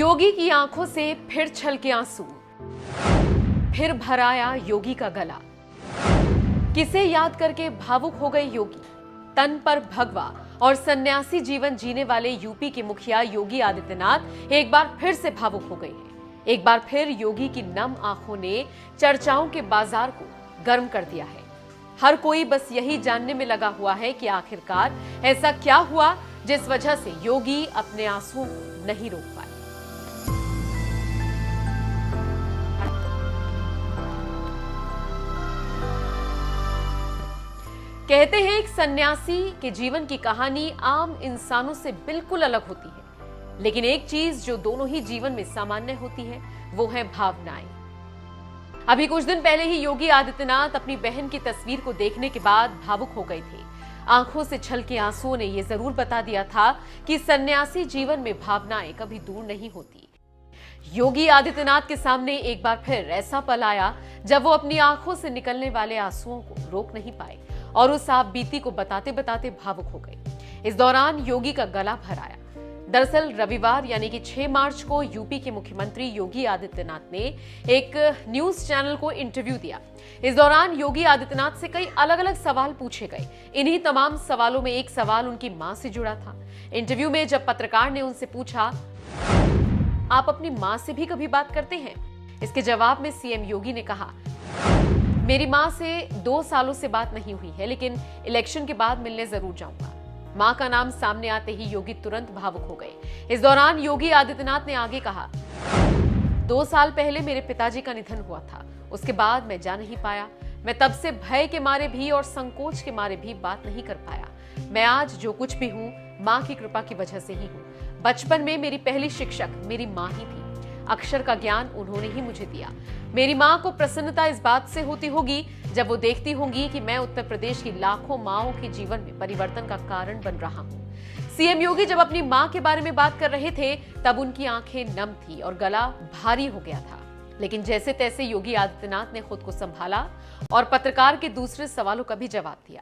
योगी की आंखों से फिर छलके आंसू, फिर भर आया योगी का गला। किसे याद करके भावुक हो गए योगी। तन पर भगवा और सन्यासी जीवन जीने वाले यूपी के मुखिया योगी आदित्यनाथ एक बार फिर से भावुक हो गए हैं। एक बार फिर योगी की नम आंखों ने चर्चाओं के बाजार को गर्म कर दिया है। हर कोई बस यही जानने में लगा हुआ है कि आखिरकार ऐसा क्या हुआ जिस वजह से योगी अपने आंसुओं को नहीं रोक पाए। कहते हैं एक सन्यासी के जीवन की कहानी आम इंसानों से बिल्कुल अलग होती है, लेकिन एक चीज जो दोनों ही जीवन में सामान्य होती है वो है भावनाएं। अभी कुछ दिन पहले ही योगी आदित्यनाथ अपनी बहन की तस्वीर को देखने के बाद भावुक हो गए थे। आंखों से छलके आंसुओं ने यह जरूर बता दिया था कि सन्यासी जीवन में भावनाएं कभी दूर नहीं होती। योगी आदित्यनाथ के सामने एक बार फिर ऐसा पल आया जब वो अपनी आंखों से निकलने वाले आंसुओं को रोक नहीं पाए और उस आप बीती को बताते बताते भावुक हो गए। इस दौरान योगी का गला भर आया। दरअसल रविवार यानी कि 6 मार्च को यूपी के मुख्यमंत्री योगी आदित्यनाथ ने एक न्यूज चैनल को इंटरव्यू दिया। इस दौरान योगी आदित्यनाथ से कई अलग अलग सवाल पूछे गए। इन्हीं तमाम सवालों में एक सवाल उनकी मां से जुड़ा था। इंटरव्यू में जब पत्रकार ने उनसे पूछा, आप अपनी मां से भी कभी बात करते हैं? इसके जवाब में सीएम योगी ने कहा, मेरी मां से 2 सालों से बात नहीं हुई है, लेकिन इलेक्शन के बाद मिलने जरूर जाऊंगा। मां का नाम सामने आते ही योगी तुरंत भावुक हो गए। इस दौरान योगी आदित्यनाथ ने आगे कहा, 2 साल पहले मेरे पिताजी का निधन हुआ था। उसके बाद मैं जा नहीं पाया। मैं तब से भय के मारे भी और संकोच के मारे भी बात नहीं कर पाया। मैं आज जो कुछ भी हूँ मां की कृपा की वजह से ही हूँ। बचपन में मेरी पहली शिक्षक मेरी मां ही थी। अक्षर का ज्ञान उन्होंने ही मुझे दिया। मेरी मां को प्रसन्नता इस बात से होती होगी जब वो देखती होंगी कि मैं उत्तर प्रदेश की लाखों माओं के जीवन में परिवर्तन का कारण बन रहा हूं। सीएम योगी जब अपनी मां के बारे में बात कर रहे थे तब उनकी आंखें नम थी और गला भारी हो गया था, लेकिन जैसे तैसे योगी आदित्यनाथ ने खुद को संभाला और पत्रकार के दूसरे सवालों का भी जवाब दिया।